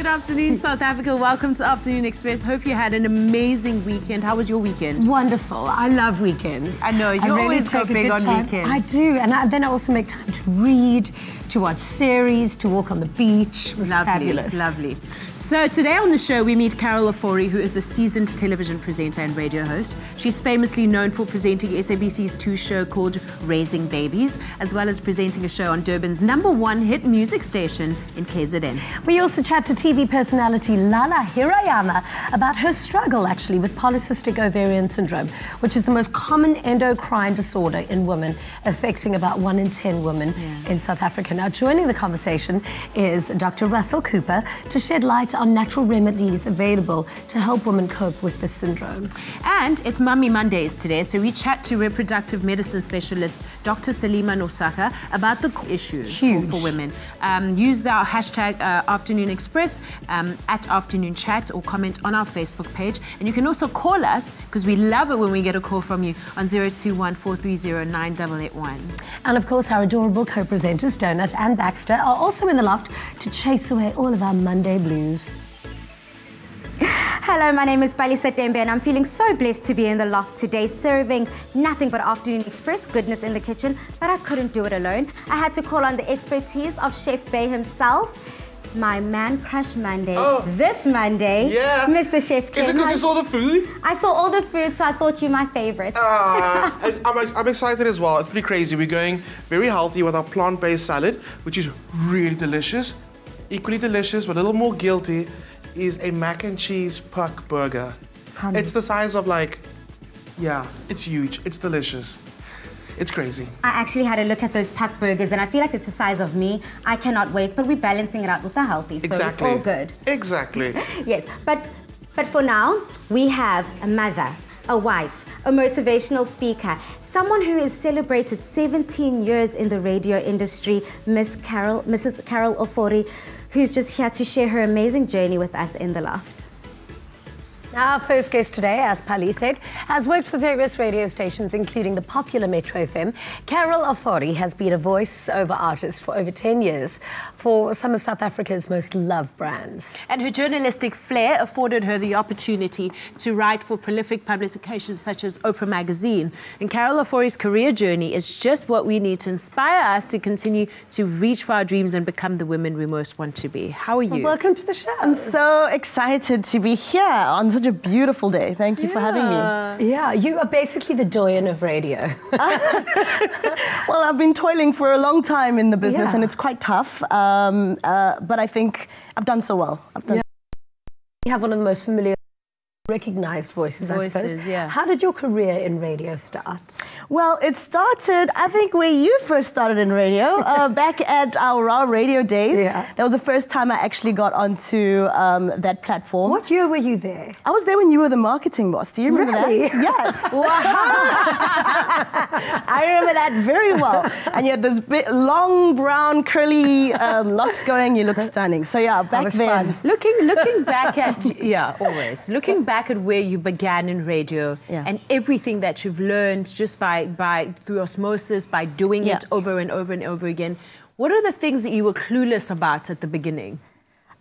afternoon, South Africa. Welcome to Afternoon Express. Hope you had an amazing weekend. How was your weekend? Wonderful. I love weekends. I know, you always go big on weekends. I do, and then I also make time to read, to watch series, to walk on the beach. It was fabulous. Lovely. So today on the show, we meet Carol Ofori, who is a seasoned television presenter and radio host. She's famously known for presenting SABC's 2 show called Raising Babies, as well as presenting a show on Durban's #1 hit music station in KZN. We also chat to TV personality Lalla Hirayama about her struggle, actually, with polycystic ovarian syndrome, which is the most common endocrine disorder in women, affecting about 1 in 10 women in South Africa. Now, joining the conversation is Dr. Russell Cooper to shed light on natural remedies available to help women cope with this syndrome. And it's Mummy Mondays today, so we chat to reproductive medicine specialist Dr. Saleema Norsaka about the issue for women. Use our hashtag Afternoon Express at Afternoon Chat, or comment on our Facebook page. And you can also call us, because we love it when we get a call from you, on 021-430-9881. And of course, our adorable co-presenters, Donut and Baxter, are also in the loft to chase away all of our Monday blues. Hello, my name is Polycystic and I'm feeling so blessed to be in the loft today, serving nothing but Afternoon Express goodness in the kitchen, but I couldn't do it alone. I had to call on the expertise of Chef Bay himself, my Man Crush Monday, this Monday, Mr. Chef Ken. Is it because you saw the food? I saw all the food, so I thought you my favorite. I'm excited as well. It's pretty crazy. We're going very healthy with our plant-based salad, which is really delicious. Equally delicious, but a little more guilty, is a mac and cheese puck burger. It's the size of it's huge. It's delicious. It's crazy. I actually had a look at those puck burgers and I feel like it's the size of me. I cannot wait, but we're balancing it out with the healthy, so it's all good. Exactly. Yes, but for now, we have a mother, a wife, a motivational speaker, someone who has celebrated 17 years in the radio industry, Mrs. Carol Ofori, who's just here to share her amazing journey with us in the loft. Now, our first guest today, as Pali said, has worked for various radio stations, including the popular Metro FM. Carol Ofori has been a voice-over artist for over 10 years for some of South Africa's most loved brands. And her journalistic flair afforded her the opportunity to write for prolific publications such as Oprah Magazine. And Carol Ofori's career journey is just what we need to inspire us to continue to reach for our dreams and become the women we most want to be. How are you? Well, welcome to the show. I'm so excited to be here on such a beautiful day. Thank you for having me. Yeah, you are basically the doyen of radio. Well, I've been toiling for a long time in the business and it's quite tough, but I think I've done so well. You have one of the most familiar, recognized voices, I suppose. How did your career in radio start? Well, it started, I think, where you first started in radio, back at our Raw radio days. That was the first time I actually got onto that platform. What year were you there? I was there when you were the marketing boss. Do you remember that? Yes. I remember that very well. And you had this big, long, brown, curly locks going. You looked stunning. So yeah, back then. Looking back at, always. Looking back at where you began in radio and everything that you've learned just by through osmosis, by doing it over and over and over again. What are the things that you were clueless about at the beginning?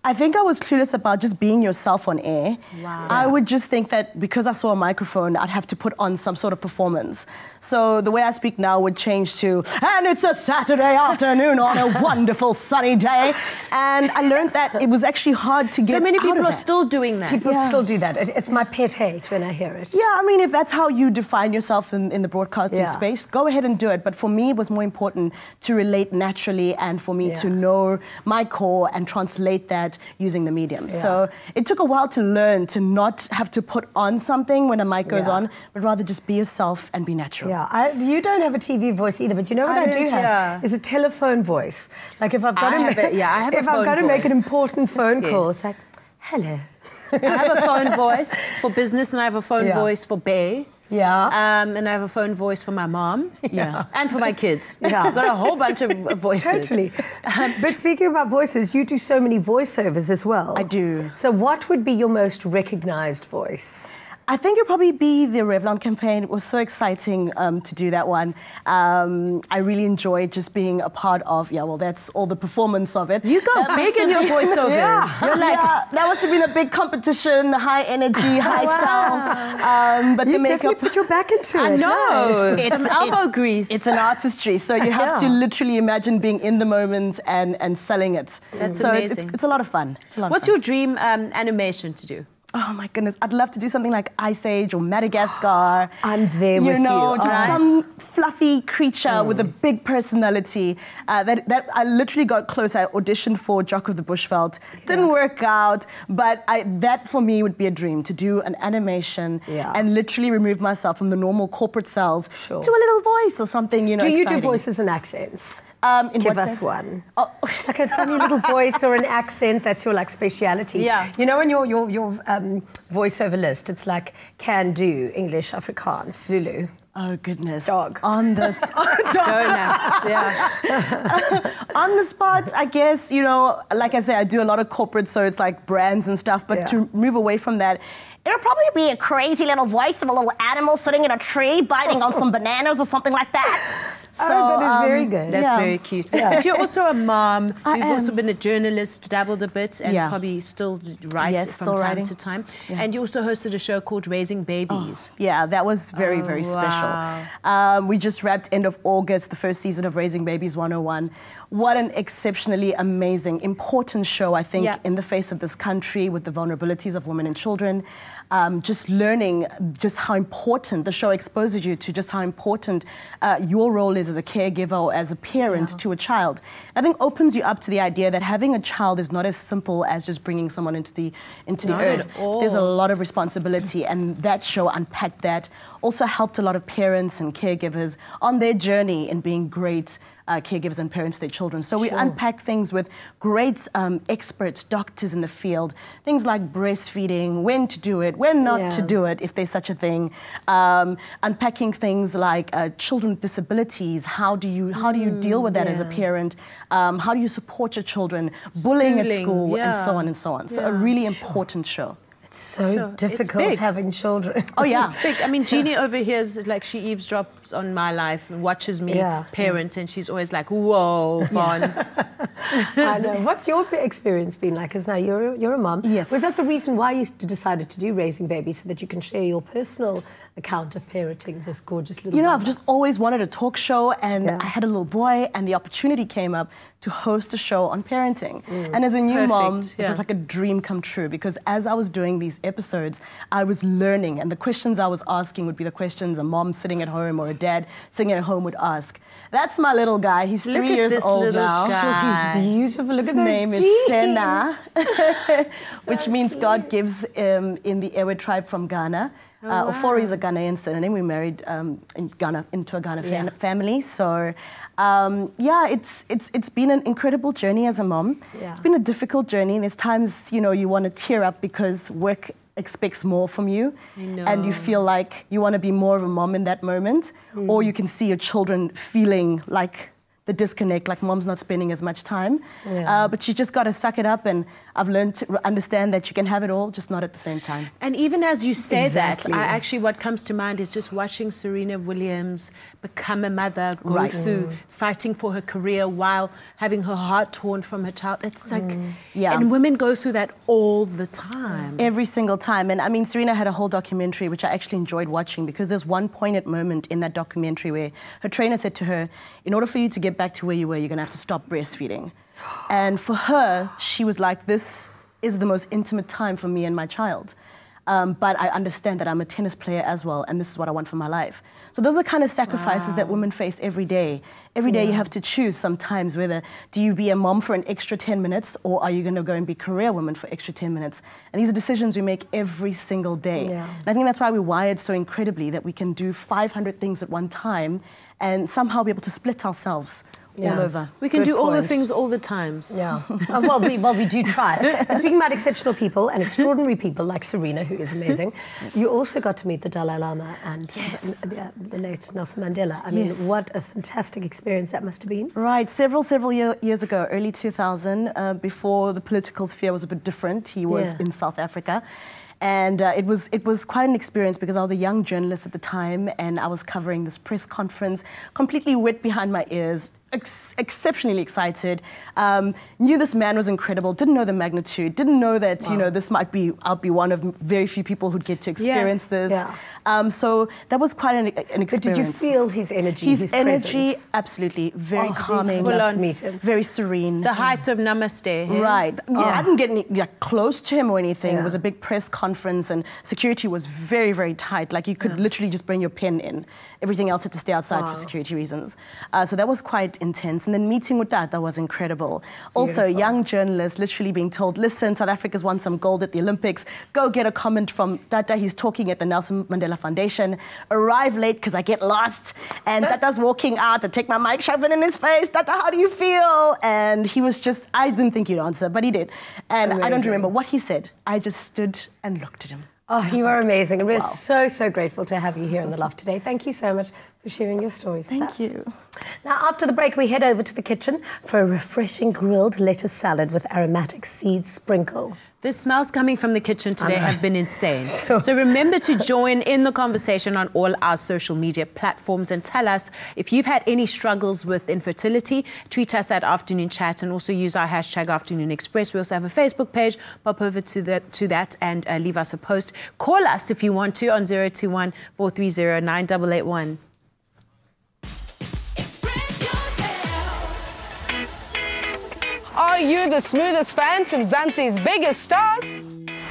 I think I was clueless about just being yourself on air. Wow. I would just think that because I saw a microphone, I'd have to put on some sort of performance. So the way I speak now would change to, and it's a Saturday afternoon on a wonderful sunny day. And I learned that it was actually hard to get So many people out of are still doing that. People still do that. It's my pet hate when I hear it. Yeah, I mean, if that's how you define yourself in the broadcasting space, go ahead and do it. But for me, it was more important to relate naturally and for me to know my core and translate that using the medium. So it took a while to learn to not have to put on something when a mic goes on, but rather just be yourself and be natural. Yeah, you don't have a TV voice either, but you know what I do have is a telephone voice. Like if I've got to make an important phone call, it's like, hello. I have a phone voice for business and I have a phone voice for Bay. And I have a phone voice for my mom. And for my kids. I've got a whole bunch of voices. Totally. But speaking about voices, you do so many voiceovers as well. I do. So what would be your most recognized voice? I think it'll probably be the Revlon campaign. It was so exciting to do that one. I really enjoyed just being a part of, that's all the performance of it. You go big in your voiceovers. You're like, that must have been a big competition, high energy, high sound. But you the makeup... definitely put your back into it. I know. It's some elbow grease. It's an artistry, so you have to literally imagine being in the moment and selling it. That's so amazing. It's a lot of fun. What's your dream animation to do? Oh my goodness, I'd love to do something like Ice Age or Madagascar. I'm there with you. Just some fluffy creature with a big personality. That I literally got close. I auditioned for Jock of the Bushveld. Didn't work out, but that for me would be a dream, to do an animation and literally remove myself from the normal corporate cells to a little voice or something, Do you do voices and accents? Give us one. Oh. Like a funny little voice or an accent that's your speciality. Yeah. You know, in your voiceover list, it's like can do English, Afrikaans, Zulu. Oh goodness. Dog. On the Donut. Yeah. On the spot, I guess, like I say, I do a lot of corporate, so it's like brands and stuff, but to move away from that, it'll probably be a crazy little voice of a little animal sitting in a tree biting on some bananas or something like that. So that is very good. That's very cute. But you're also a mom. You've also been a journalist, dabbled a bit, and probably still write from time to time. Yeah. And you also hosted a show called Raising Babies. Yeah, that was very, very special. We just wrapped end of August, the first season of Raising Babies 101. What an exceptionally amazing, important show, I think, in the face of this country with the vulnerabilities of women and children. Just learning just how important the show exposes you to, just how important your role is as a caregiver or as a parent to a child. I think opens you up to the idea that having a child is not as simple as just bringing someone into the earth. There's a lot of responsibility, and that show unpacked that. Also helped a lot of parents and caregivers on their journey in being great caregivers and parents to their children. So we unpack things with great experts, doctors in the field, things like breastfeeding, when to do it, when not to do it, if there's such a thing. Unpacking things like children with disabilities. How do you deal with that as a parent? How do you support your children? Bullying at school, and so on and so on. So a really important show. It's so difficult having children. Oh, yeah. It's big. I mean, Jeannie over here is like, she eavesdrops on my life and watches me parent, and she's always like, whoa, Bonds. I know. What's your experience been like? Because now you're a mum. Yes. Was that the reason why you decided to do Raising Babies, so that you can share your personal account of parenting this gorgeous little I've just always wanted a talk show, and I had a little boy, and the opportunity came up to host a show on parenting. And as a new mom, it was like a dream come true, because as I was doing these episodes, I was learning, and the questions I was asking would be the questions a mom sitting at home or a dad sitting at home would ask. That's my little guy. He's 3 years old now. Guy. He's beautiful. Look at his name is Senna, which means God gives in the Ewe tribe from Ghana. Ofori is a Ghanaian surname. We married in Ghana, into a Ghana family. So, it's been an incredible journey as a mom. Yeah. It's been a difficult journey. There's times, you want to tear up because work expects more from you, and you feel like you want to be more of a mom in that moment, or you can see your children feeling like the disconnect, like mom's not spending as much time. But you just got to suck it up, and I've learned to understand that you can have it all, just not at the same time. And even as you say that, what comes to mind is just watching Serena Williams become a mother, go through fighting for her career while having her heart torn from her child. It's like, and women go through that all the time. Every single time. And I mean, Serena had a whole documentary, which I actually enjoyed watching, because there's one poignant moment in that documentary where her trainer said to her, in order for you to get back to where you were, you're going to have to stop breastfeeding. And for her, she was like, this is the most intimate time for me and my child. But I understand that I'm a tennis player as well, and this is what I want for my life. So those are the kind of sacrifices that women face every day. Every day you have to choose sometimes whether do you be a mom for an extra 10 minutes, or are you going to go and be career woman for extra 10 minutes? And these are decisions we make every single day. And I think that's why we're wired so incredibly, that we can do 500 things at one time and somehow be able to split ourselves all over. We can do all the things all the times. Yeah. Well, we do try. But speaking about exceptional people and extraordinary people like Serena, who is amazing, you also got to meet the Dalai Lama and the late Nelson Mandela. I mean, what a fantastic experience that must have been. Right. Several years ago, early 2000, before the political sphere was a bit different, he was in South Africa. And it was quite an experience because I was a young journalist at the time and I was covering this press conference, completely wet behind my ears, exceptionally excited. Knew this man was incredible, didn't know the magnitude, didn't know that, you know, this might be, I'll be one of very few people who'd get to experience this. Yeah. So that was quite an experience. But did you feel his energy, his energy, presence? absolutely. Very calming. Love to meet him. Very serene. The height of namaste. Hey? Right. I didn't get any, close to him or anything. It was a big press conference and security was very, very tight. Like you could literally just bring your pen in. Everything else had to stay outside for security reasons. So that was quite intense. And then meeting with Tata was incredible. Also, a young journalist literally being told, listen, South Africa's won some gold at the Olympics. Go get a comment from Tata. He's talking at the Nelson Mandela Foundation. Arrive late because I get lost. And Tata's walking out to take my mic, shove it in his face. Tata, how do you feel? And he was just, I didn't think he'd answer, but he did. And I don't remember what he said. I just stood and looked at him. Oh, you are amazing. And we're so, so grateful to have you here in the loft today. Thank you so much for sharing your stories with us. Thank you. Now, after the break, we head over to the kitchen for a refreshing grilled lettuce salad with aromatic seed sprinkle. The smells coming from the kitchen today have been insane. So remember to join in the conversation on all our social media platforms and tell us if you've had any struggles with infertility. Tweet us at Afternoon Chat and also use our hashtag Afternoon Express. We also have a Facebook page. Pop over to that and leave us a post. Call us if you want to on 021 430 9881. Are you the smoothest fan to Mzansi's biggest stars?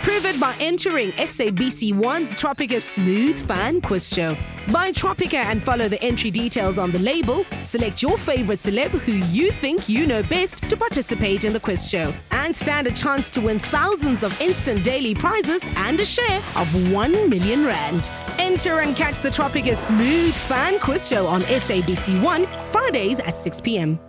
Prove it by entering SABC1's Tropica Smooth Fan Quiz Show. Buy Tropica and follow the entry details on the label. Select your favorite celeb who you think you know best to participate in the quiz show. And stand a chance to win thousands of instant daily prizes and a share of 1 million rand. Enter and catch the Tropica Smooth Fan Quiz Show on SABC1, Fridays at 6 p.m.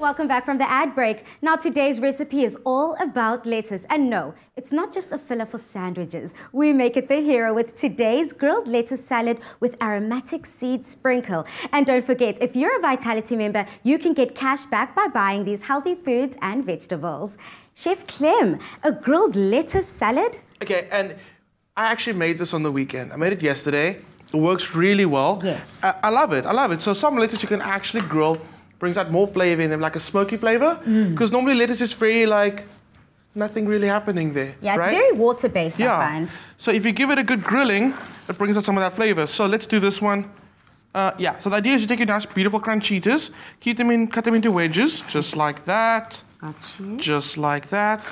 Welcome back from the ad break. Now today's recipe is all about lettuce. And no, it's not just a filler for sandwiches. We make it the hero with today's grilled lettuce salad with aromatic seed sprinkle. And don't forget, if you're a Vitality member, you can get cash back by buying these healthy foods and vegetables. Chef Clem, a grilled lettuce salad? Okay, and I actually made this on the weekend. I made it yesterday. It works really well. Yes. I love it. I love it. So some lettuce you can actually grill, brings out more flavor in them, like a smoky flavor. Because normally lettuce is very like, nothing really happening there. Yeah, right? it's very water-based, yeah. I find. So if you give it a good grilling, it brings out some of that flavor. So let's do this one. Yeah, so the idea is you take your nice, beautiful crunch cheetahs, cut them into wedges, just like that. Gotcha. Just like that.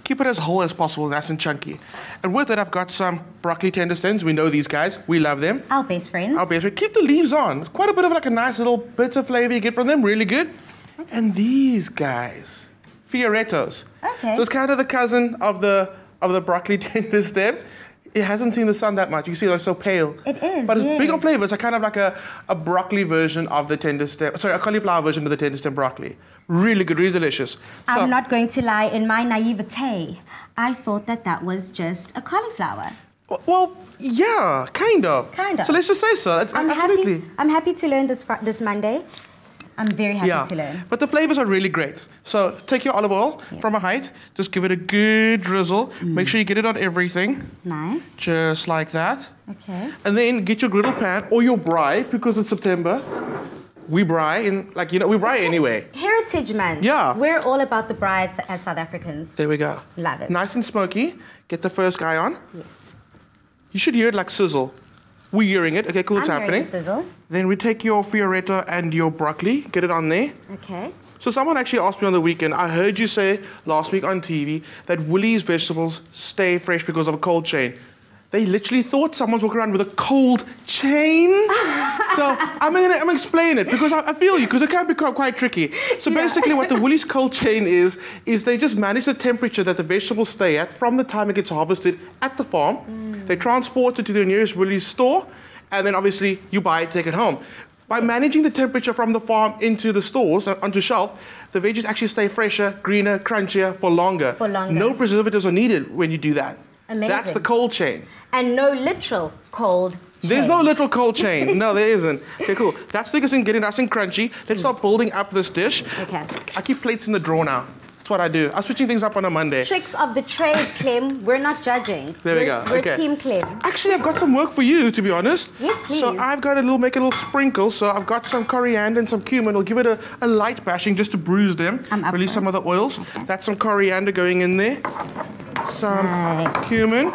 Keep it as whole as possible, nice and chunky. And with it, I've got some broccoli tender stems. We know these guys. We love them. Our best friends. Our best friends. Keep the leaves on. It's quite a bit of like a nice little bitter flavor you get from them. Really good. Okay. And these guys, fiorettos. Okay. So it's kind of the cousin of the broccoli tender stem. It hasn't seen the sun that much. You can see it's so pale. It is, but it's yes. big on flavor. It's kind of like a broccoli version of the tender stem. Sorry, a cauliflower version of the tender stem broccoli. Really good, really delicious. So, I'm not going to lie, in my naivete, I thought that was just a cauliflower. well, yeah, kind of. Kind of. So let's just say so. Absolutely. I'm happy to learn this Monday. I'm very happy to learn. But the flavors are really great. So take your olive oil from a height, just give it a good drizzle. Make sure you get it on everything. Nice. Just like that. Okay. And then get your griddle pan or your braai, because it's September. We braai, we braai anyway. Heritage man. Yeah. We're all about the brides as South Africans. There we go. Love it. Nice and smoky. Get the first guy on. Yes. You should hear it like sizzle. We're hearing it. Okay, cool, it's I'm hearing happening. the sizzle. Then we take your fioretto and your broccoli, get it on there. Okay. So someone actually asked me on the weekend, I heard you say last week on TV that Woolies vegetables stay fresh because of a cold chain. They literally thought someone's walking around with a cold chain. So I'm gonna explain it because I feel you, because it can be quite tricky. So basically what the Woolies cold chain is they just manage the temperature that the vegetables stay at from the time it gets harvested at the farm. They transport it to the nearest Woolies store, and then obviously you buy it, take it home. By managing the temperature from the farm into the stores, onto shelf, the veggies actually stay fresher, greener, crunchier for longer. For longer. No preservatives are needed when you do that. Amazing. That's the cold chain. And no literal cold chain. There's no literal cold chain. No, there isn't. Okay, cool. That's the biggest thing, getting nice and crunchy. Let's start building up this dish. Okay. I keep plates in the drawer now. That's what I do. I'm switching things up on a Monday. Tricks of the trade, Clem. We're not judging. There we go. We're Okay. Team Clem. Actually, I've got some work for you, to be honest. Yes, please. So I've got make a little sprinkle. So I've got some coriander and some cumin. I'll give it a light bashing just to bruise them. I'm up Release for some of the oils. Okay. That's some coriander going in there. Some cumin.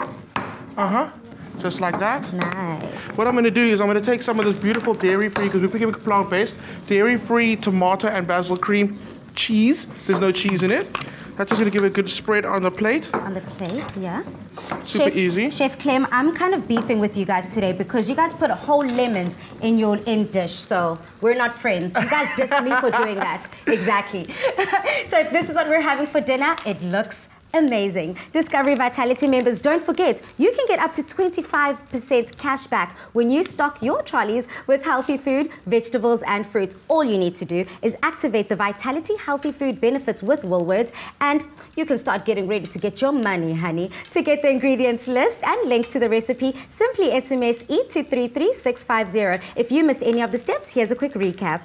Just like that. Nice. What I'm going to do is I'm going to take some of this beautiful dairy-free, because we're picking plant-based, dairy-free tomato and basil cream cheese. There's no cheese in it. That's just going to give it a good spread on the plate. On the plate, yeah. Super easy. Chef Clem, I'm kind of beefing with you guys today because you guys put whole lemons in your dish, so we're not friends. You guys dissed me for doing that. Exactly. So if this is what we're having for dinner, it looks amazing. Discovery Vitality members, don't forget, you can get up to 25% cash back when you stock your trolleys with healthy food, vegetables and fruits. All you need to do is activate the Vitality Healthy Food benefits with Woolworths, and you can start getting ready to get your money, honey. To get the ingredients list and link to the recipe, simply SMS E to 33650. If you missed any of the steps, here's a quick recap.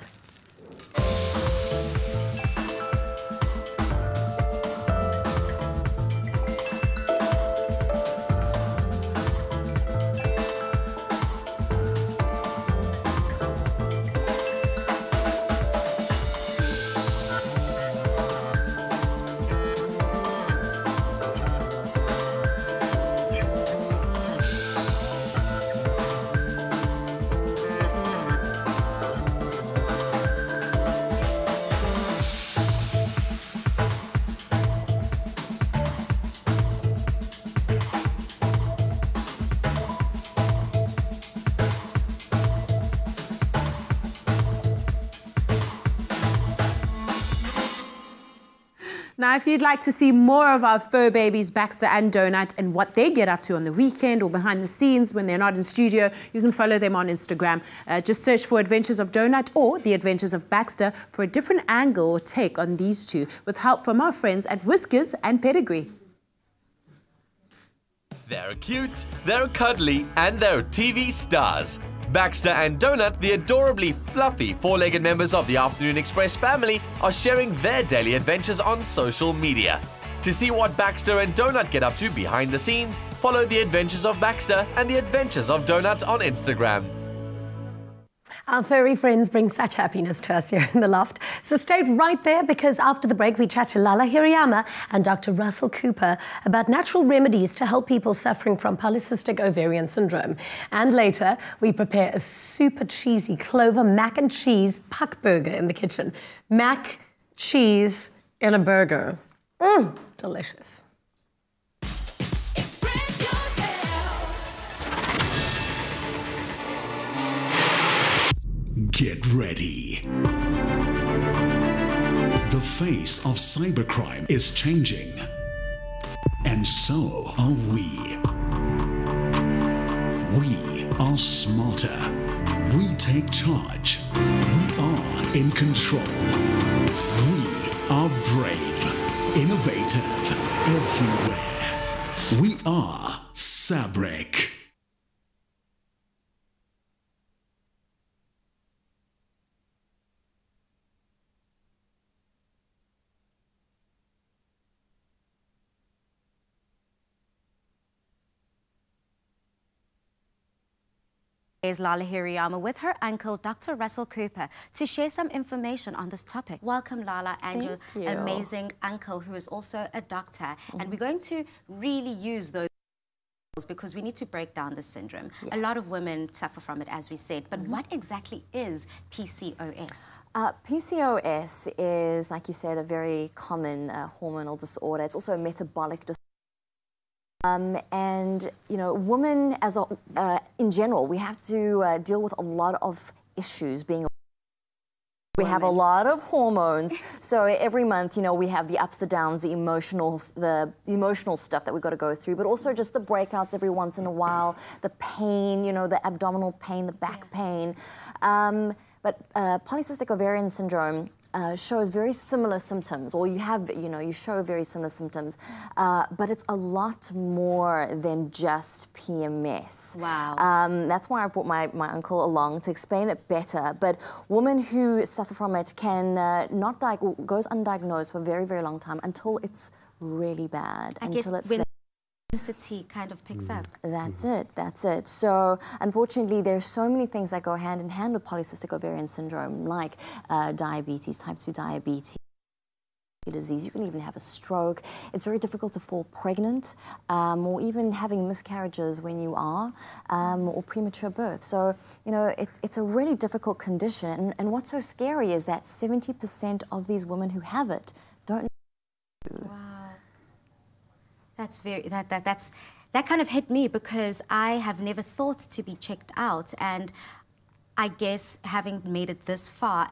Now, if you'd like to see more of our fur babies, Baxter and Donut, and what they get up to on the weekend or behind the scenes when they're not in studio, you can follow them on Instagram. Just search for Adventures of Donut or The Adventures of Baxter for a different angle or take on these two, with help from our friends at Whiskers and Pedigree. They're cute, they're cuddly, and they're TV stars. Baxter and Donut, the adorably fluffy four-legged members of the Afternoon Express family, are sharing their daily adventures on social media. To see what Baxter and Donut get up to behind the scenes, follow The Adventures of Baxter and The Adventures of Donut on Instagram. Our furry friends bring such happiness to us here in the loft. So stay right there, because after the break we chat to Lalla Hirayama and Dr. Russell Cooper about natural remedies to help people suffering from polycystic ovarian syndrome. And later we prepare a super cheesy Clover Mac and Cheese puck burger in the kitchen. Mac, cheese in a burger. Delicious. Get ready. The face of cybercrime is changing. And so are we. We are smarter. We take charge. We are in control. We are brave, innovative, everywhere. We are SABC. Is Lalla Hirayama with her uncle, Dr. Russell Cooper, to share some information on this topic. Welcome, Lalla, and your amazing uncle, who is also a doctor. And we're going to really use those because we need to break down this syndrome. Yes. A lot of women suffer from it, as we said. But what exactly is PCOS? PCOS is, like you said, a very common hormonal disorder. It's also a metabolic disorder. And, you know, women as in general, we have to deal with a lot of issues being. We have a lot of hormones, so every month, you know, we have the ups, the downs, the emotional stuff that we've got to go through, but also just the breakouts every once in a while, the pain, you know, the abdominal pain, the back pain. But polycystic ovarian syndrome shows very similar symptoms, or you show very similar symptoms, but it's a lot more than just PMS. Wow. That's why I brought my uncle along to explain it better. But women who suffer from it can goes undiagnosed for a very, very long time until it's really bad. Intensity kind of picks up. That's it. So unfortunately, there's so many things that go hand in hand with polycystic ovarian syndrome, like diabetes, type 2 diabetes, disease. You can even have a stroke. It's very difficult to fall pregnant, or even having miscarriages when you are, or premature birth. So, you know, it's a really difficult condition. And what's so scary is that 70% of these women who have it don't know. Wow. That's that kind of hit me, because I have never thought to be checked out, and I guess having made it this far.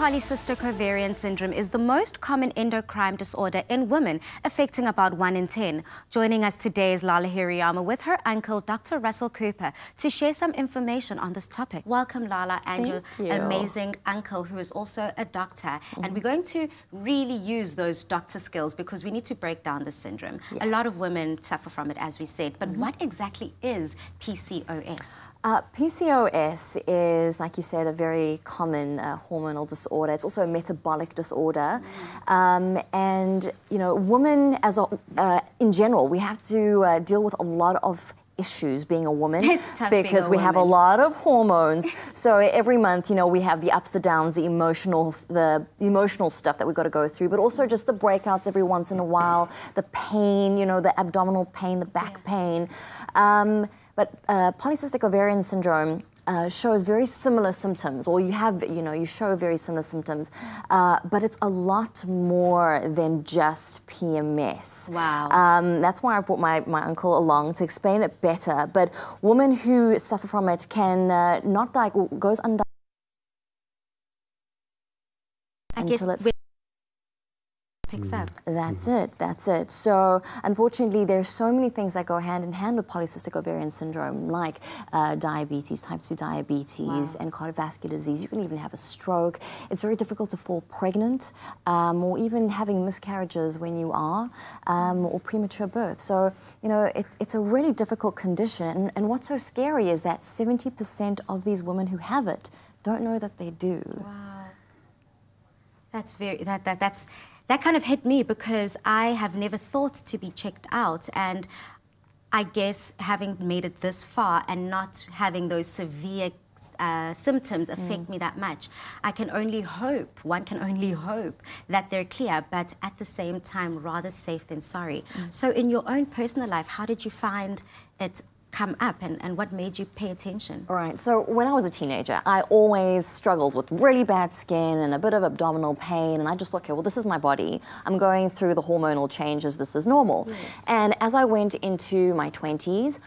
Polycystic ovarian syndrome is the most common endocrine disorder in women, affecting about 1 in 10. Joining us today is Lalla Hirayama with her uncle, Dr. Russell Cooper, to share some information on this topic. Welcome, Lalla, and your amazing uncle, who is also a doctor. And we're going to really use those doctor skills because we need to break down this syndrome. Yes. A lot of women suffer from it, as we said. But what exactly is PCOS? PCOS is, like you said, a very common hormonal disorder. It's also a metabolic disorder. And, you know, women in general, we have to deal with a lot of issues being a woman. It's tough because we have a lot of hormones. So every month, you know, we have the ups, the downs, the emotional stuff that we've got to go through, but also just the breakouts every once in a while, the pain, you know, the abdominal pain, the back pain. But polycystic ovarian syndrome shows very similar symptoms, or you show very similar symptoms, but it's a lot more than just PMS. Wow. That's why I brought my uncle along to explain it better. But women who suffer from it can goes undiagnosed until it picks up. That's it. So unfortunately, there's so many things that go hand in hand with polycystic ovarian syndrome, like diabetes, type 2 diabetes, and cardiovascular disease. You can even have a stroke. It's very difficult to fall pregnant, or even having miscarriages when you are, or premature birth. So, you know, it's a really difficult condition. And what's so scary is that 70% of these women who have it don't know that they do. Wow. That's that kind of hit me because I have never thought to be checked out, and I guess having made it this far and not having those severe symptoms affect me that much, one can only hope that they're clear, but at the same time rather safe than sorry. So in your own personal life, how did you find it come up, and what made you pay attention? All right, so when I was a teenager, I always struggled with really bad skin and a bit of abdominal pain, and I just thought, okay, well, this is my body. I'm going through the hormonal changes. This is normal. Yes. And as I went into my 20s,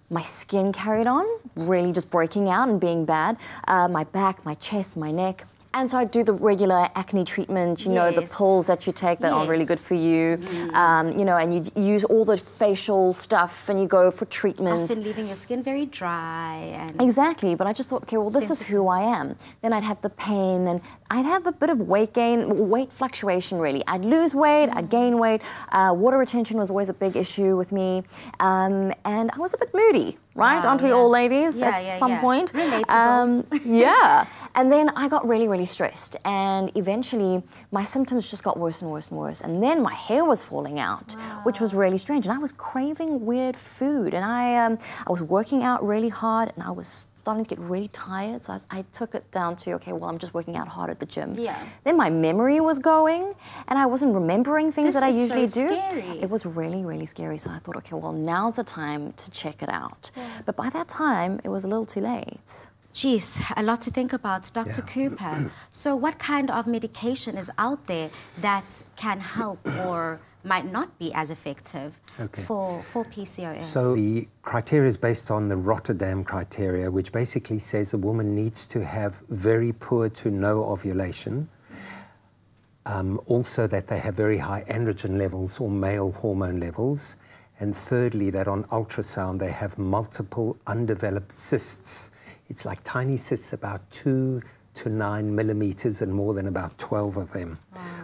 my skin carried on, really just breaking out and being bad. My back, my chest, my neck. And so I do the regular acne treatment, you know, the pills that you take that aren't really good for you, you know, and you use all the facial stuff and you go for treatments. Often leaving your skin very dry. And exactly, but I just thought, okay, well, this is who I am. Then I'd have the pain and I'd have a bit of weight fluctuation, really. I'd lose weight, I'd gain weight. Water retention was always a big issue with me. And I was a bit moody, right? Wow, Aren't we all ladies at some point? Relatable. Yeah. And then I got really, really stressed, and eventually my symptoms just got worse and worse and worse. And then my hair was falling out, which was really strange. And I was craving weird food, and I was working out really hard, and I was starting to get really tired. So I took it down to, okay, well, I'm just working out hard at the gym. Yeah. Then my memory was going, and I wasn't remembering things that I usually do. Scary. It was really, really scary. So I thought, okay, well, now's the time to check it out. But by that time, it was a little too late. Geez, a lot to think about. Dr. Cooper, so what kind of medication is out there that can help or might not be as effective for PCOS? So the criteria is based on the Rotterdam criteria, which basically says a woman needs to have very poor to no ovulation, also that they have very high androgen levels or male hormone levels, and thirdly, that on ultrasound they have multiple undeveloped cysts. It's like tiny cysts, about 2 to 9 millimeters, and more than about 12 of them,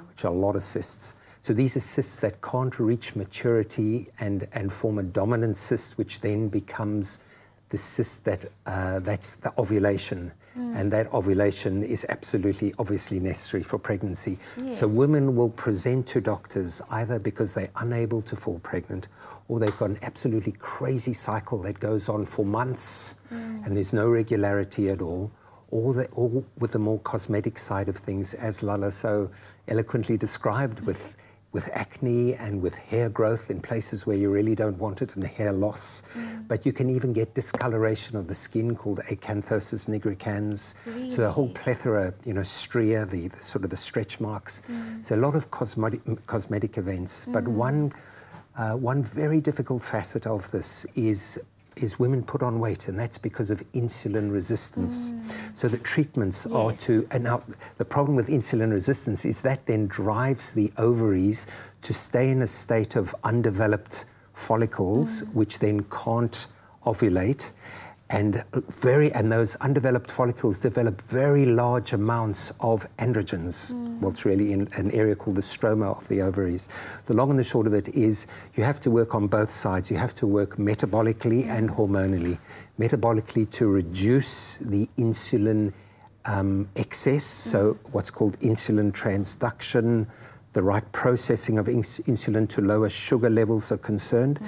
which are a lot of cysts. So these are cysts that can't reach maturity and form a dominant cyst, which then becomes the cyst that's the ovulation. And that ovulation is absolutely, obviously necessary for pregnancy. So women will present to doctors either because they're unable to fall pregnant, or they've got an absolutely crazy cycle that goes on for months and there's no regularity at all, or with the more cosmetic side of things, as Lalla so eloquently described, with acne and with hair growth in places where you really don't want it, and hair loss. But you can even get discoloration of the skin called acanthosis nigricans. Really? So a whole plethora, you know, stria, the sort of the stretch marks. So a lot of cosmetic events. But one very difficult facet of this is women put on weight, and that's because of insulin resistance. So the treatments are to, and now the problem with insulin resistance is that then drives the ovaries to stay in a state of undeveloped follicles, which then can't ovulate. And those undeveloped follicles develop very large amounts of androgens. Well, it's really in an area called the stroma of the ovaries. The long and the short of it is you have to work on both sides. You have to work metabolically and hormonally. Metabolically to reduce the insulin excess, so what's called insulin transduction, the right processing of insulin to lower sugar levels are concerned.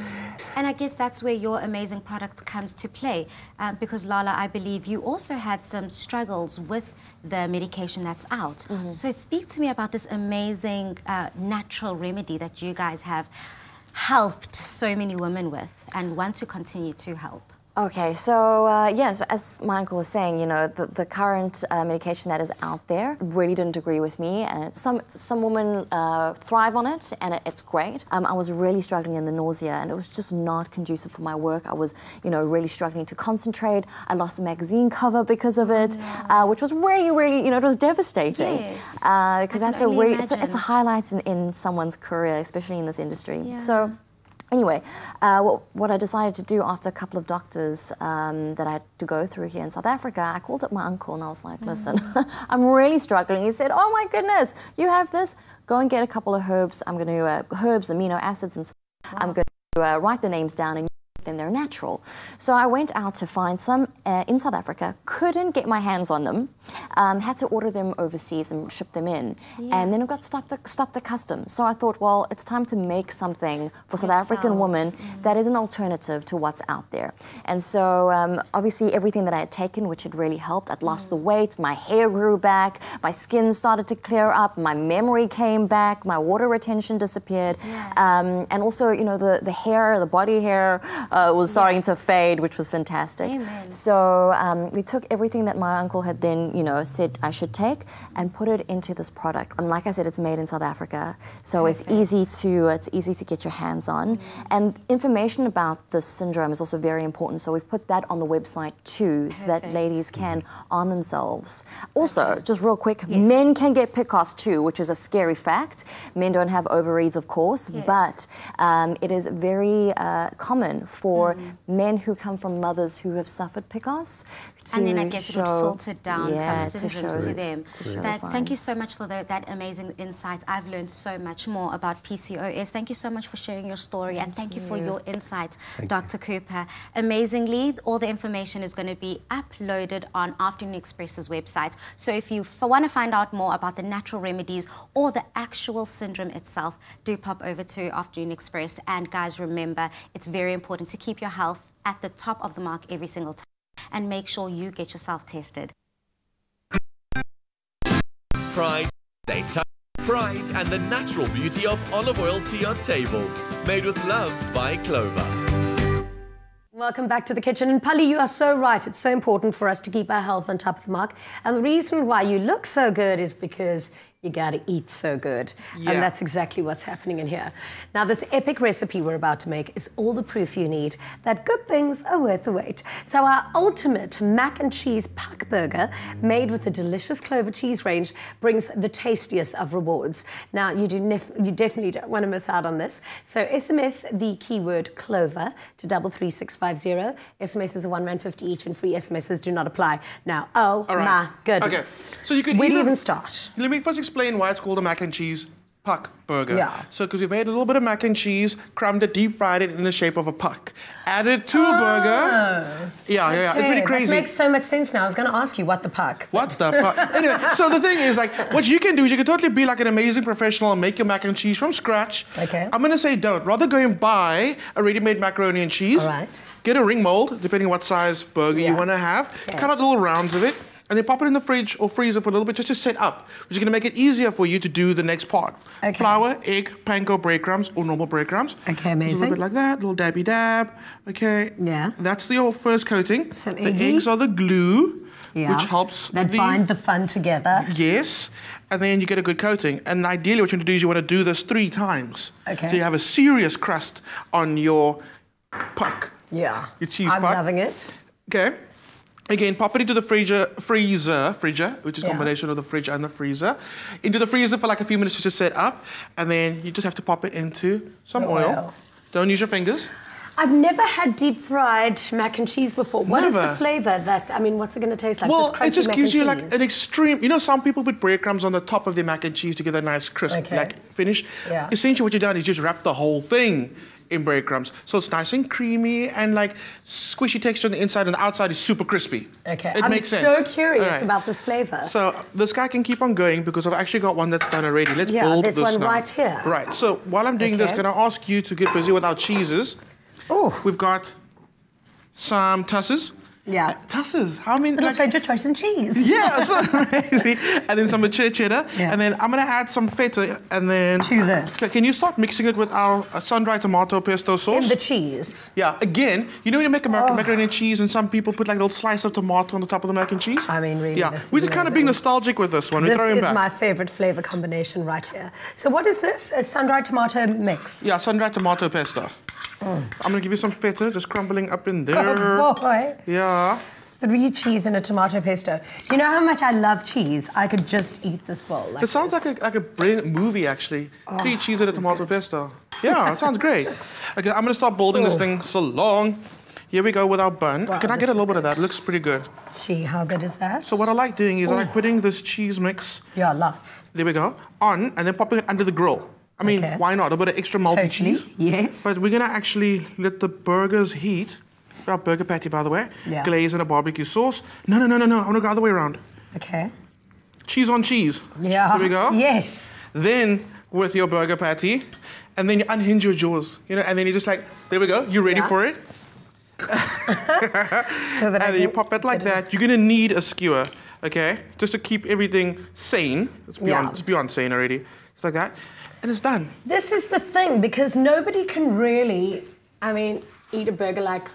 And I guess that's where your amazing product comes to play. Because Lalla, I believe you also had some struggles with the medication that's out. So speak to me about this amazing natural remedy that you guys have helped so many women with and want to continue to help. Okay, so so as my uncle was saying, you know, the current medication that is out there really didn't agree with me, and some women thrive on it, and it's great. I was really struggling in the nausea, and it was just not conducive for my work. I was, you know, really struggling to concentrate. I lost a magazine cover because of it, which was really, you know, it was devastating. Yes. Because that's a really, it's a highlight in someone's career, especially in this industry. So. Anyway, what I decided to do after a couple of doctors that I had to go through here in South Africa, I called up my uncle and I was like, listen, I'm really struggling. He said, oh my goodness, you have this? Go and get a couple of herbs. I'm going to, herbs, amino acids, and I'm going to write the names down and then they're natural. So I went out to find some in South Africa, couldn't get my hands on them, had to order them overseas and ship them in. And then it got stopped at customs. So I thought, well, it's time to make something for South African women that is an alternative to what's out there. And so obviously everything that I had taken, which had really helped, I'd lost the weight, my hair grew back, my skin started to clear up, my memory came back, my water retention disappeared. And also, you know, the hair, the body hair, was starting to fade, which was fantastic. Amen. So we took everything that my uncle had then, you know, said I should take and put it into this product. And like I said, it's made in South Africa, so it's easy to get your hands on. And information about this syndrome is also very important. So we've put that on the website too, so that ladies can arm themselves. Also, just real quick, men can get PCOS too, which is a scary fact. Men don't have ovaries, of course, but it is very common for men who come from mothers who have suffered PCOS. And then I guess it would filter down some syndromes to them. Thank you so much for that amazing insight. I've learned so much more about PCOS. Thank you so much for sharing your story, and thank you for your insights, Dr. Cooper. Amazingly, all the information is going to be uploaded on Afternoon Express's website. So if you want to find out more about the natural remedies or the actual syndrome itself, do pop over to Afternoon Express. And guys, remember, it's very important to keep your health at the top of the mark every single time. And make sure you get yourself tested. Pride, daytime pride, and the natural beauty of olive oil to your table. Made with love by Clover. Welcome back to the kitchen. And Pali, you are so right. It's so important for us to keep our health on top of the mark. And the reason why you look so good is because you gotta eat so good. And that's exactly what's happening in here. Now, this epic recipe we're about to make is all the proof you need that good things are worth the wait. So our ultimate mac and cheese puck burger, made with the delicious Clover cheese range, brings the tastiest of rewards. Now, you definitely don't want to miss out on this. So SMS the keyword Clover to 33650. SMS is a R1.50 each, and free SMSs do not apply. Now, my goodness. Okay, so you can where do you even start? Let me first explain why it's called a mac and cheese puck burger. So because we made a little bit of mac and cheese, crumbed it, deep fried it in the shape of a puck, added to a burger. It's pretty crazy. That makes so much sense now. I was going to ask you what the puck. What's the puck? Anyway, so the thing is, like, what you can do is you can totally be like an amazing professional and make your mac and cheese from scratch. Okay. I'm going to say don't. Rather go and buy a ready-made macaroni and cheese. All right. Get a ring mold, depending on what size burger you want to have. Cut out little rounds of it. And then pop it in the fridge or freezer for a little bit just to set up, which is going to make it easier for you to do the next part. Flour, egg, panko breadcrumbs or normal breadcrumbs. Okay, amazing. Just a little bit like that, little dabby dab. Okay. Yeah. That's your first coating. Some the eggs are the glue, which helps bind the fun together. Yes. And then you get a good coating. And ideally what you want to do is you want to do this 3 times. Okay. So you have a serious crust on your puck Yeah. Your cheese I'm part. loving it. Okay. Again, pop it into the freezer, which is a combination of the fridge and the freezer. Into the freezer for like a few minutes just to set up, and then you just have to pop it into some oil. Don't use your fingers. I've never had deep fried mac and cheese before. What is the flavour that, I mean, what's it going to taste like? Well, just crunchy it just mac gives and you cheese? like an extreme, you know, some people put breadcrumbs on the top of their mac and cheese to get a nice crisp like finish. Yeah. Essentially what you've done is just wrap the whole thing in breadcrumbs. So it's nice and creamy and like squishy texture on the inside, and the outside is super crispy. Okay, It makes sense. I'm so curious about this flavour. So this guy can keep on going because I've actually got one that's done already. Let's build this this one now. right here. Right, so while I'm doing this, can I ask you to get busy with our cheeses? Oh. We've got some tusses. Yeah. Tusses. How many? Little change of choice in cheese. Yeah, so crazy. And then some cheddar. Yeah. And then I'm going to add some feta. And then... To this. Can you start mixing it with our sun-dried tomato pesto sauce? In the cheese. Yeah. Again, you know when you make macaroni and cheese and some people put like a little slice of tomato on the top of the mac and cheese? I mean, really, we're just kind of being nostalgic with this one. This We're is back. my favourite flavour combination right here. So what is this? A sun-dried tomato mix? Yeah, sun-dried tomato pesto. I'm going to give you some feta, just crumbling up in there. Oh, boy. Yeah. 3 cheese and a tomato pesto. Do you know how much I love cheese? I could just eat this bowl. Like it sounds like a brilliant movie, actually. 3 cheese and a tomato pesto. Yeah, it sounds great. Okay, I'm going to start building this thing so long. Here we go with our bun. Wow, Can I get a little bit of that? It looks pretty good. Gee, how good is that? So what I like doing is I like putting this cheese mix. Yeah, lots. There we go. On, and then popping it under the grill. I mean, why not? A bit of extra malty cheese. Yes. But we're going to actually let the burgers heat. Our burger patty, by the way. Yeah. Glaze in a barbecue sauce. No. I want to go the other way around. Okay. Cheese on cheese. Yeah. There we go. Yes. Then with your burger patty, and then you unhinge your jaws, you know, and then you just like, there we go. You ready for it? And then you pop it like that. You're going to need a skewer, okay? Just to keep everything sane. It's beyond sane already. It's like that. And it's done. This is the thing, because nobody can really, I mean, eat a burger like...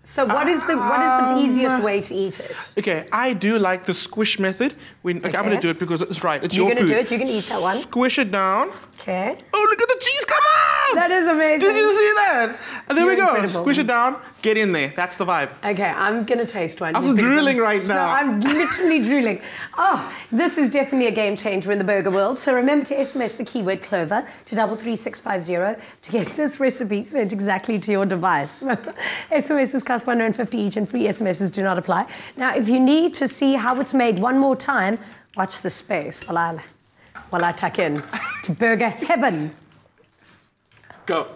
So what is the easiest way to eat it? Okay, I do like the squish method. I'm going to do it because it's right. It's your food. You're going to do it? You can eat that one? Squish it down. Okay. Oh, look at the cheese come out! That is amazing. Did you see that? And there we go. Incredible. Squish it down. Get in there. That's the vibe. Okay, I'm going to taste one. I'm drooling right now. I'm literally drooling. Oh, this is definitely a game changer in the burger world. So remember to SMS the keyword Clover to 33650 to get this recipe sent exactly to your device. SMSs cost $150 each and free SMSs do not apply. Now, if you need to see how it's made one more time, watch the space while I tuck in to burger heaven. Go.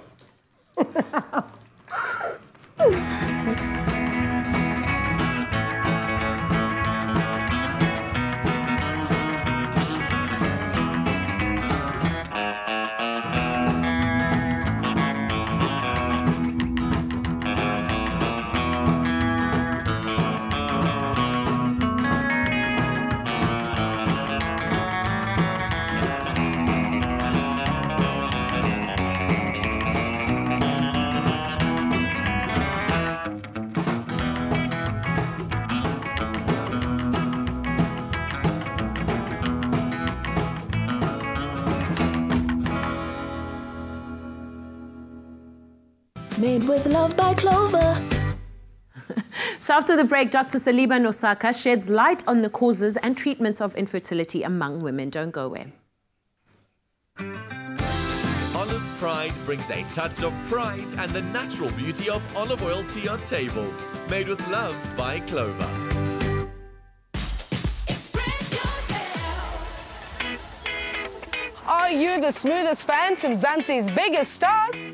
Made with love by Clover. So after the break, Dr Saleema Norsaka sheds light on the causes and treatments of infertility among women. Don't go away. Olive Pride brings a touch of pride and the natural beauty of olive oil to your table. Made with love by Clover. Are you the smoothest fan to Mzansi's biggest stars?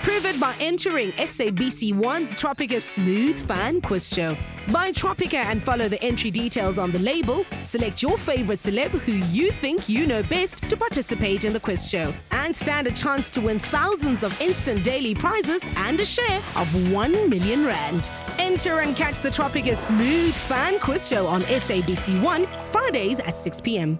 Prove it by entering SABC 1's Tropica Smooth Fan Quiz Show. Buy Tropica and follow the entry details on the label. Select your favorite celeb who you think you know best to participate in the quiz show. And stand a chance to win thousands of instant daily prizes and a share of 1 million rand. Enter and catch the Tropica Smooth Fan Quiz Show on SABC 1, Fridays at 6 p.m.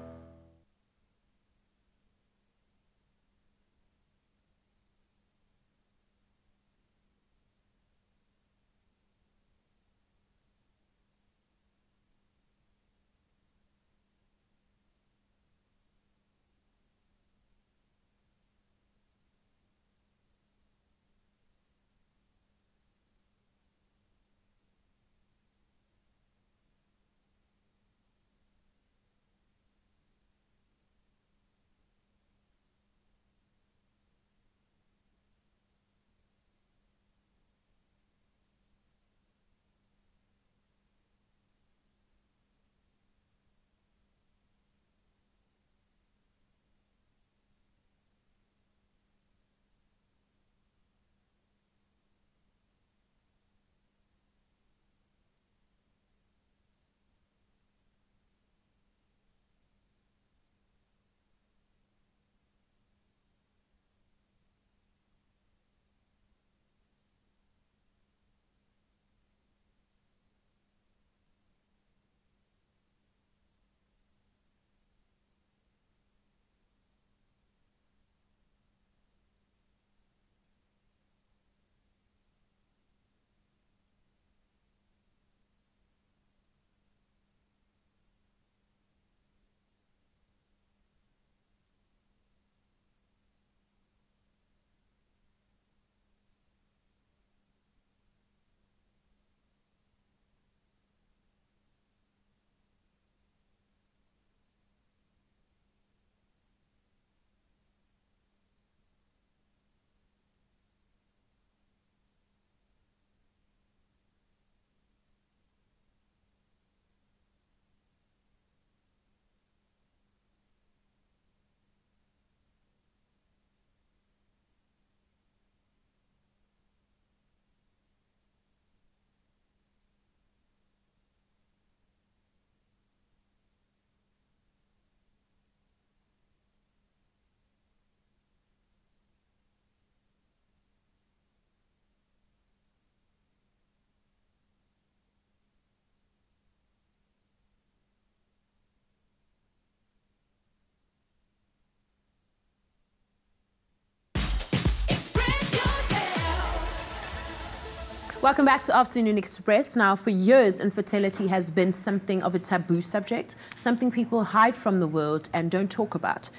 Welcome back to Afternoon Express. Now, for years, infertility has been something of a taboo subject, something people hide from the world and don't talk about.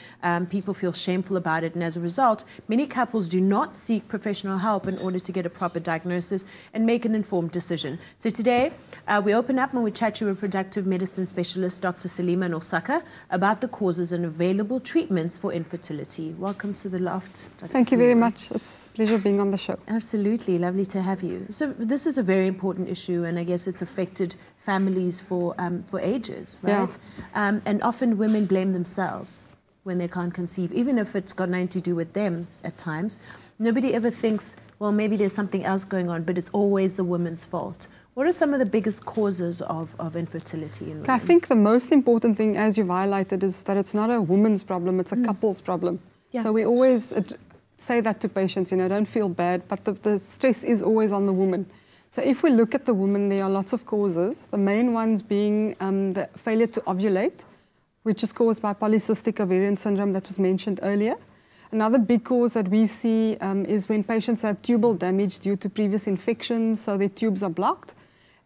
People feel shameful about it, and as a result, many couples do not seek professional help in order to get a proper diagnosis and make an informed decision. So today, we open up and we chat to reproductive medicine specialist Dr. Saleema Norsaka about the causes and available treatments for infertility. Welcome to the Loft, Dr. Thank you very much. It's a pleasure being on the show. Absolutely. Lovely to have you. So this is a very important issue, and I guess it's affected families for ages, right? Yeah. And often women blame themselves when they can't conceive, even if it's got nothing to do with them at times. Nobody ever thinks, well, maybe there's something else going on, but it's always the woman's fault. What are some of the biggest causes of infertility in women? I think the most important thing, as you've highlighted, is that it's not a woman's problem, it's a couple's problem. Yeah. So we always say that to patients, you know, don't feel bad, but the stress is always on the woman. So if we look at the woman, there are lots of causes, the main ones being the failure to ovulate, which is caused by polycystic ovarian syndrome that was mentioned earlier. Another big cause that we see is when patients have tubal damage due to previous infections, so their tubes are blocked,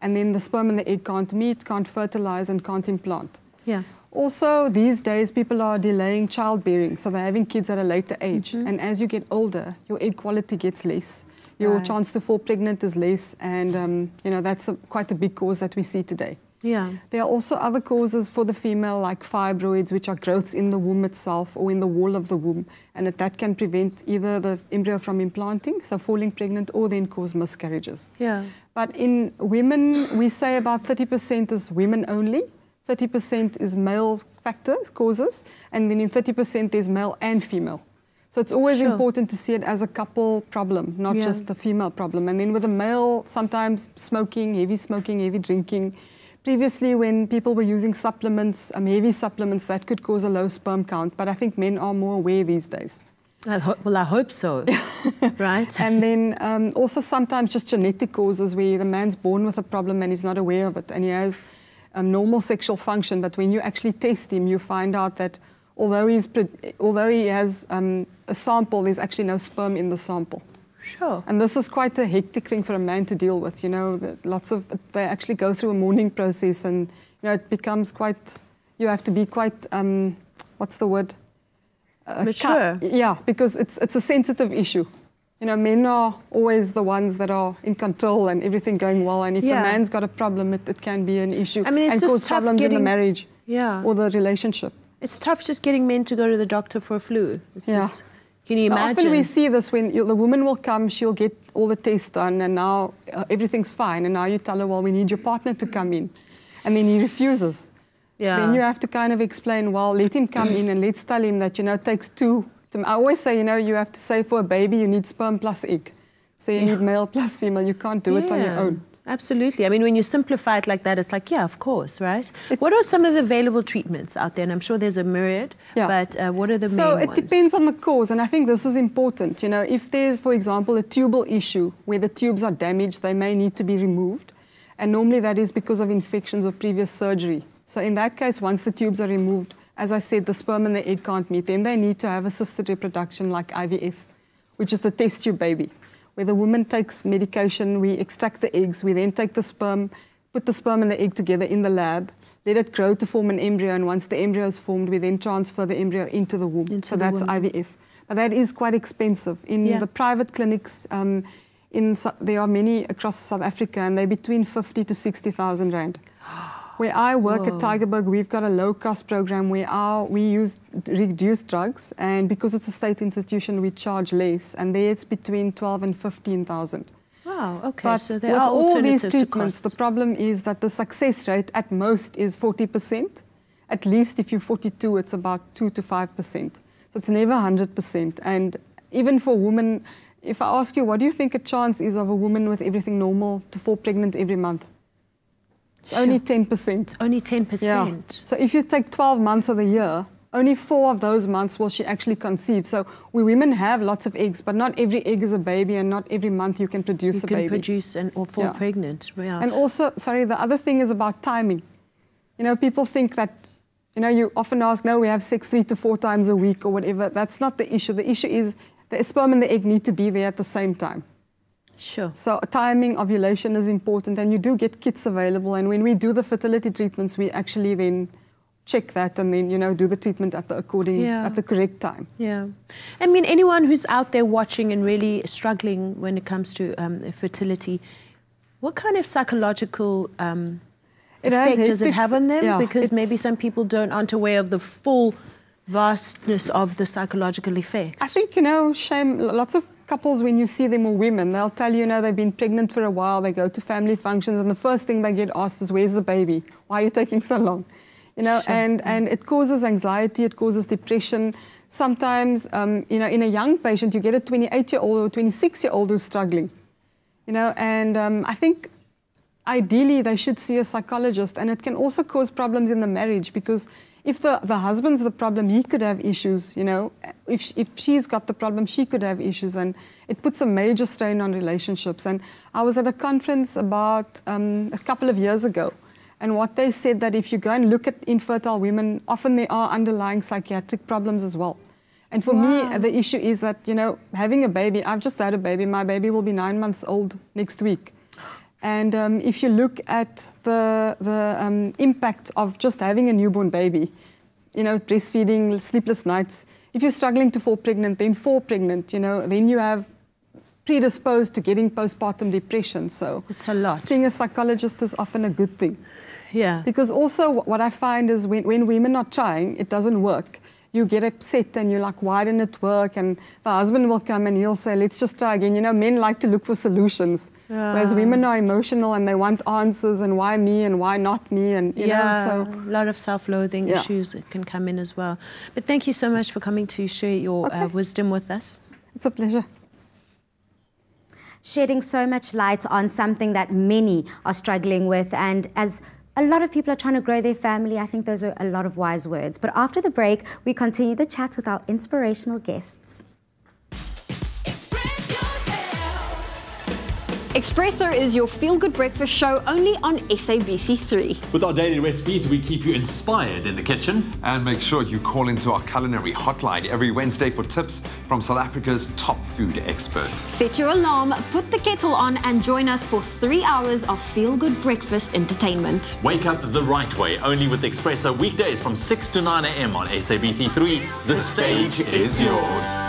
and then the sperm and the egg can't meet, can't fertilize, and can't implant. Yeah. Also, these days, people are delaying childbearing, so they're having kids at a later age. And as you get older, your egg quality gets less. Your chance to fall pregnant is less, and you know, that's quite a big cause that we see today. Yeah. There are also other causes for the female, like fibroids, which are growths in the womb itself or in the wall of the womb, and that can prevent either the embryo from implanting, so falling pregnant, or then cause miscarriages. Yeah. But in women, we say about 30% is women only. 30% is male factors, causes, and then in 30% there's male and female. So it's always important to see it as a couple problem, not just the female problem. And then with a male, sometimes smoking, heavy drinking. Previously, when people were using supplements, heavy supplements, that could cause a low sperm count, but I think men are more aware these days. Well, I hope so, right? And then also sometimes just genetic causes where the man's born with a problem and he's not aware of it, and he has normal sexual function, but when you actually test him, you find out that although he has a sample, there's actually no sperm in the sample. Sure. And this is quite a hectic thing for a man to deal with, you know, they actually go through a mourning process, and, you know, it becomes quite, you have to be quite, what's the word? Mature. Yeah, because it's a sensitive issue. You know, men are always the ones that are in control and everything going well. And if a man's got a problem, it can be an issue, I mean, and cause problems in the marriage or the relationship. It's tough just getting men to go to the doctor for a flu. It's just, can you imagine? Often we see this when the woman will come, she'll get all the tests done, and now everything's fine. And now you tell her, well, we need your partner to come in. And then he refuses. Yeah. So then you have to kind of explain, well, let him come in and let's tell him that, you know, it takes two. I always say, you know, you have to say for a baby, you need sperm plus egg. So you need male plus female. You can't do it on your own. Absolutely. I mean, when you simplify it like that, it's like, yeah, of course, right? What are some of the available treatments out there? And I'm sure there's a myriad, but what are the main ones? So it depends on the cause, and I think this is important. You know, if there's, for example, a tubal issue where the tubes are damaged, they may need to be removed. And normally that is because of infections or previous surgery. So in that case, once the tubes are removed, as I said, the sperm and the egg can't meet, then they need to have assisted reproduction like IVF, which is the test tube baby, where the woman takes medication, we extract the eggs, we then take the sperm, put the sperm and the egg together in the lab, let it grow to form an embryo, and once the embryo is formed, we then transfer the embryo into the womb. So that's IVF. But that is quite expensive. In the private clinics, there are many across South Africa, and they're between 50 to 60,000 rand. Where I work at Tygerberg, we've got a low-cost program where we use reduced drugs, and because it's a state institution, we charge less, and there it's between 12 and 15,000. Wow, okay, but so there are alternatives all these treatments, to costs. The problem is that the success rate at most is 40%. At least if you're 42, it's about 2 to 5%. So it's never 100%. And even for women, if I ask you, what do you think a chance is of a woman with everything normal to fall pregnant every month? It's only 10%. Only 10%? Yeah. So if you take 12 months of the year, only 4 of those months will she actually conceive. So we women have lots of eggs, but not every egg is a baby, and not every month you can produce a baby. You can produce or fall pregnant. Yeah. And also, sorry, the other thing is about timing. You know, people think that, you know, you often ask, no, we have sex 3 to 4 times a week or whatever. That's not the issue. The issue is the sperm and the egg need to be there at the same time. Sure. So timing, ovulation is important, and you do get kits available. And when we do the fertility treatments, we actually then check that and then, you know, do the treatment at the correct time. Yeah. I mean, anyone who's out there watching and really struggling when it comes to fertility, what kind of psychological effect does it have on them? Yeah, because maybe some people aren't aware of the full vastness of the psychological effects. I think, you know, shame, lots of couples, when you see them, or women, they'll tell you, you know, they've been pregnant for a while, they go to family functions, and the first thing they get asked is, where's the baby? Why are you taking so long? You know, Sure. and it causes anxiety, it causes depression. Sometimes, you know, in a young patient, you get a 28-year-old or 26-year-old who's struggling. You know, and I think ideally they should see a psychologist, and it can also cause problems in the marriage, because if the husband's the problem, he could have issues, you know. If she's got the problem, she could have issues, and it puts a major strain on relationships. And I was at a conference about a couple of years ago, and what they said, that if you go and look at infertile women, often there are underlying psychiatric problems as well. And for me, the issue is that, you know, having a baby, I've just had a baby, my baby will be 9 months old next week. And if you look at the impact of just having a newborn baby, you know, breastfeeding, sleepless nights, if you're struggling to fall pregnant, then fall pregnant, you know, then you have predisposed to getting postpartum depression. So it's a lot. Seeing a psychologist is often a good thing. Yeah. Because also what I find is when women are trying, it doesn't work. You get upset and you're like, why didn't it work? And the husband will come and he'll say, let's just try again. You know, men like to look for solutions, whereas women are emotional and they want answers, and why me and why not me? And, you know, so a lot of self-loathing issues that can come in as well. But thank you so much for coming to share your wisdom with us. It's a pleasure. Shedding so much light on something that many are struggling with, and as a lot of people are trying to grow their family, I think those are a lot of wise words. But after the break, we continue the chat with our inspirational guests. Espresso is your feel-good breakfast show only on SABC3. With our daily recipes, we keep you inspired in the kitchen. And make sure you call into our culinary hotline every Wednesday for tips from South Africa's top food experts. Set your alarm, put the kettle on, and join us for 3 hours of feel-good breakfast entertainment. Wake up the right way, only with Espresso, weekdays from 6 to 9 a.m. on SABC3. The stage is yours.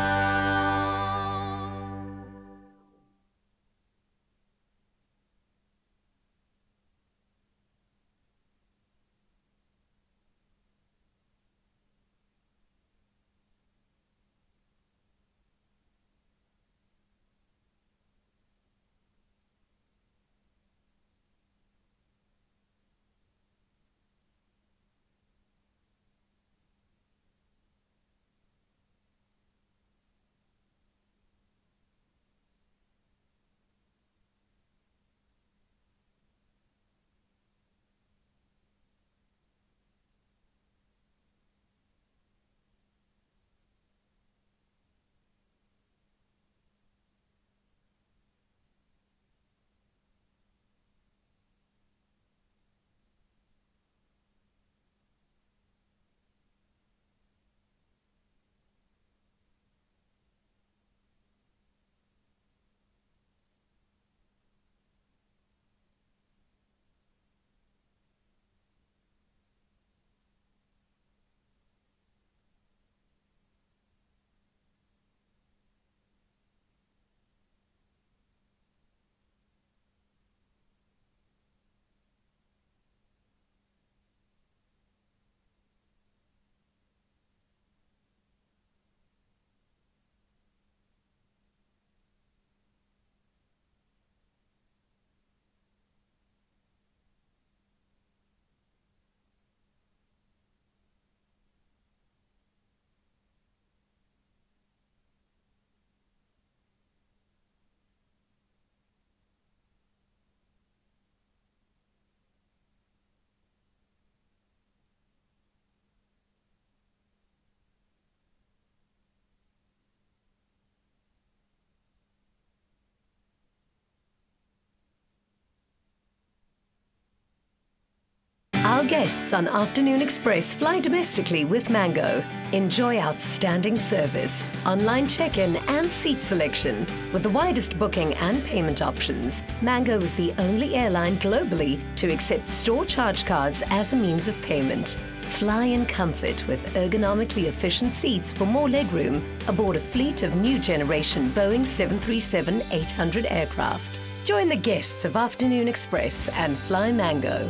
guests on Afternoon Express fly domestically with Mango. Enjoy outstanding service, online check-in and seat selection. With the widest booking and payment options, Mango is the only airline globally to accept store charge cards as a means of payment. Fly in comfort with ergonomically efficient seats for more legroom aboard a fleet of new generation Boeing 737-800 aircraft. Join the guests of Afternoon Express and fly Mango.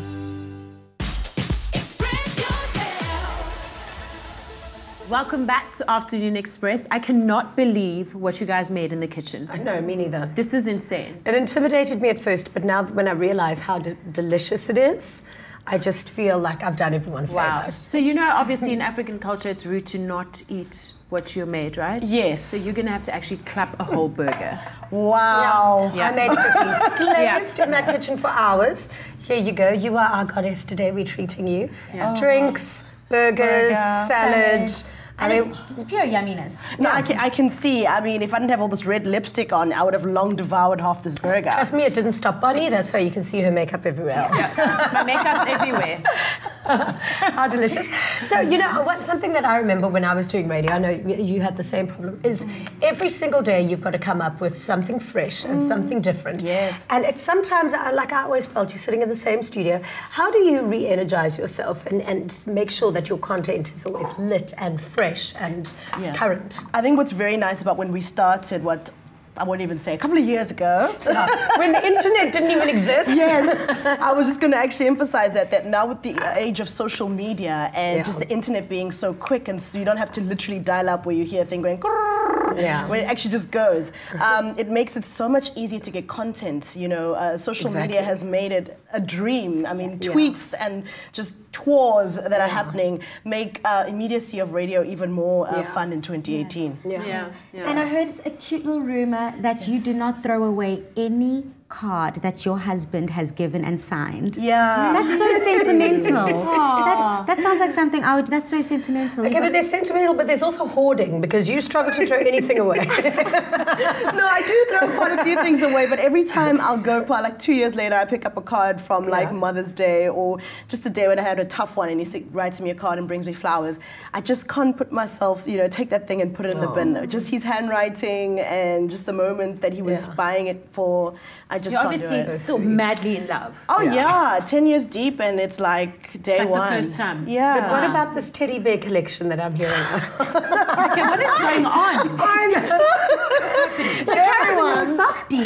Welcome back to Afternoon Express. I cannot believe what you guys made in the kitchen. I know, me neither. This is insane. It intimidated me at first, but now when I realize how delicious it is, I just feel like I've done everyone a favor. Wow. So you know, obviously in African culture, it's rude to not eat what you made, right? Yes. So you're going to have to actually clap a whole burger. Wow. Yeah. I made it just be slaved in that kitchen for hours. Here you go. You are our goddess today. We're treating you. Yeah. Drinks, burgers, salad. And it's pure yumminess. No, I can see. I mean, if I didn't have all this red lipstick on, I would have long devoured half this burger. Trust me, it didn't stop Bonnie. That's why you can see her makeup everywhere. Yeah. My makeup's everywhere. How delicious. So, you know, something that I remember when I was doing radio, I know you had the same problem, is every single day you've got to come up with something fresh and something different. Yes. And it's sometimes, like I always felt, you're sitting in the same studio. How do you re-energize yourself and make sure that your content is always lit and fresh and current? I think what's very nice about when we started, I won't even say, a couple of years ago. When the internet didn't even exist. Yes. I was just going to actually emphasize that now with the age of social media and just the internet being so quick, and so you don't have to literally dial up where you hear a thing going when it actually just goes. It makes it so much easier to get content. You know, social media has made it a dream. I mean, tweets and just tours that are happening make immediacy of radio even more fun in 2018. And I heard a cute little rumor that you do not throw away any card that your husband has given and signed. Yeah. That's so sentimental. That sounds like something that's so sentimental. Okay, but there's sentimental, but there's also hoarding, because you struggle to throw anything away. No, I do throw quite a few things away, but every time I'll go, like 2 years later, I pick up a card from like Mother's Day or just a day when I had a tough one and he writes me a card and brings me flowers. I just can't put myself, take that thing and put it in the bin. Just his handwriting and just the moment that he was buying it for, I just You're can't obviously do it. still madly in love. Oh yeah, 10 years deep and it's like day it's like one. the first time. Yeah. But what about this teddy bear collection that I'm hearing? Okay, what is going on? So Carol's a little softie.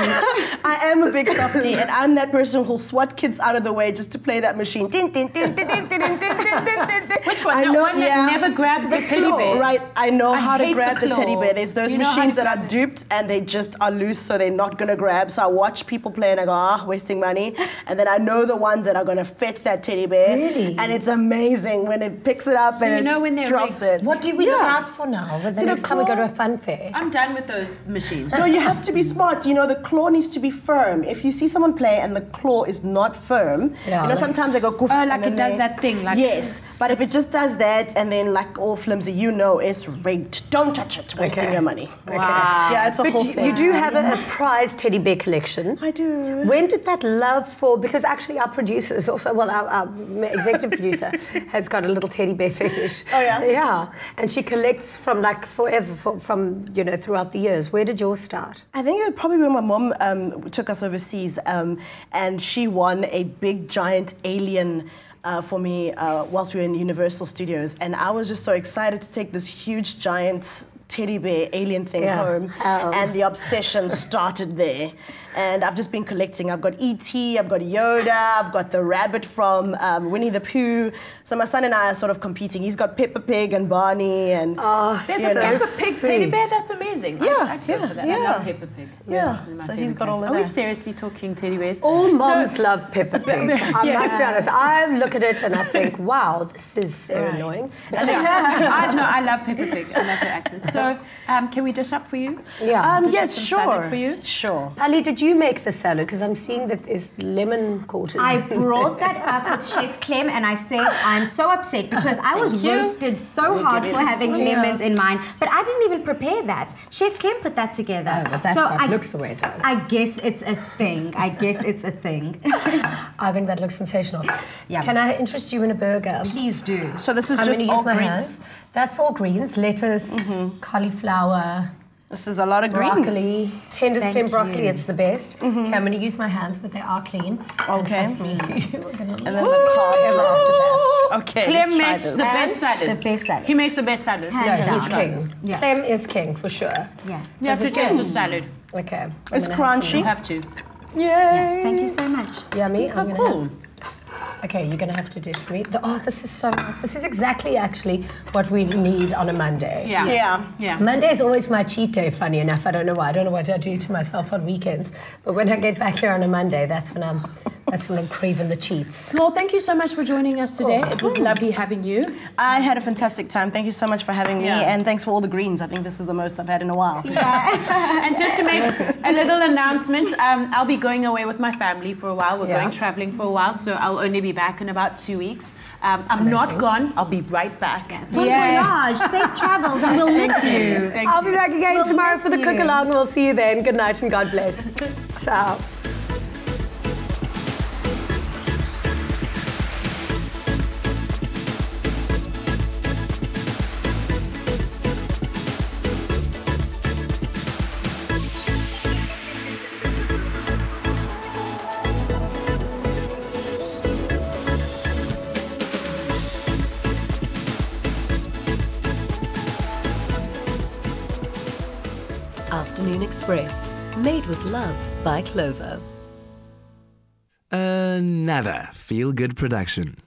I am a big softie, and I'm that person who'll swat kids out of the way just to play that machine. Din, din, din, din, din, din, din, din, din. Which one? The one that never grabs the teddy bear. Right, I know how to grab the teddy bear. There's those machines that are it. duped and they just are loose, so they're not going to grab. So I watch people play and I go, wasting money. And then I know the ones that are going to fetch that teddy bear. Really? And it's amazing when it picks it up and when they're drops it. What do we look out for now? The next time we go to a fun fair? I'm done with those machines. No, you have to be smart. The claw needs to be firm. If you see someone play and the claw is not firm, sometimes I go goof. Like it does that thing. Like yes, but if it just does that and then like all flimsy, it's rigged. Don't touch it. Wasting your money. Okay. Wow. Yeah, it's a whole thing. You do have a prized teddy bear collection. I do. When did that love for? Because actually our producers also, our executive producer has got a little teddy bear fetish. Oh yeah. Yeah, and she collects from like forever, from throughout the years. Where did yours start? I think it was probably when my mom took us overseas, and she won a big giant alien for me whilst we were in Universal Studios, and I was just so excited to take this huge giant teddy bear alien thing home, and the obsession started there. And I've just been collecting. I've got E.T., I've got Yoda, I've got the rabbit from Winnie the Pooh. So my son and I are sort of competing. He's got Peppa Pig and Barney and... There's a Peppa Pig teddy bear? That's amazing. I'd go for that. I love Peppa Pig. Yeah, so he's got all of that. Are we seriously talking teddy bears? All moms love Peppa Pig. I must be honest. I look at it and I think, wow, this is annoying. I love Peppa Pig. I love her accent. So, can we dish up for you? Yeah. Yes, sure. For you? Sure. Ali, did did you make the salad? Because I'm seeing that there's lemon quarters. I brought that up with Chef Clem and I said, I'm so upset because I was roasted so hard for having lemons in mine, but I didn't even prepare that. Chef Clem put that together. Oh, but that's why it looks the way it does. I guess it's a thing. I think that looks sensational. Yeah. Can I interest you in a burger? Please do. So this is just all greens? That's all greens. Lettuce, cauliflower. This is a lot of broccoli, greens. Tender stem broccoli, it's the best. Okay, I'm going to use my hands, but they are clean. Okay. And trust me, you're going to and then the carbs after that. Okay, Clem makes the best salads. The best salad. He makes the best salad. He's king. Yeah. Clem is king, for sure. Yeah. You have to taste the salad. Okay. It's crunchy. You have to. Yay. Yeah, thank you so much. Yummy. Oh, cool. Okay, you're going to have to dish for me. This is so nice. This is exactly actually what we need on a Monday. Yeah. Monday is always my cheat day, funny enough. I don't know why. I don't know what I do to myself on weekends. But when I get back here on a Monday, that's when I'm craving the cheats. Well, thank you so much for joining us today. It was lovely having you. I had a fantastic time. Thank you so much for having me. And thanks for all the greens. I think this is the most I've had in a while. Yeah. And just to make a little announcement, I'll be going away with my family for a while. We're going traveling for a while, so I'll only be back in about 2 weeks. I'm not gone. I'll be right back. Bon voyage, safe travels, and we'll miss you. I'll be back again tomorrow for the cook-along. We'll see you then. Good night and God bless. Ciao. Afternoon Express, made with love by Clover. Another feel-good production.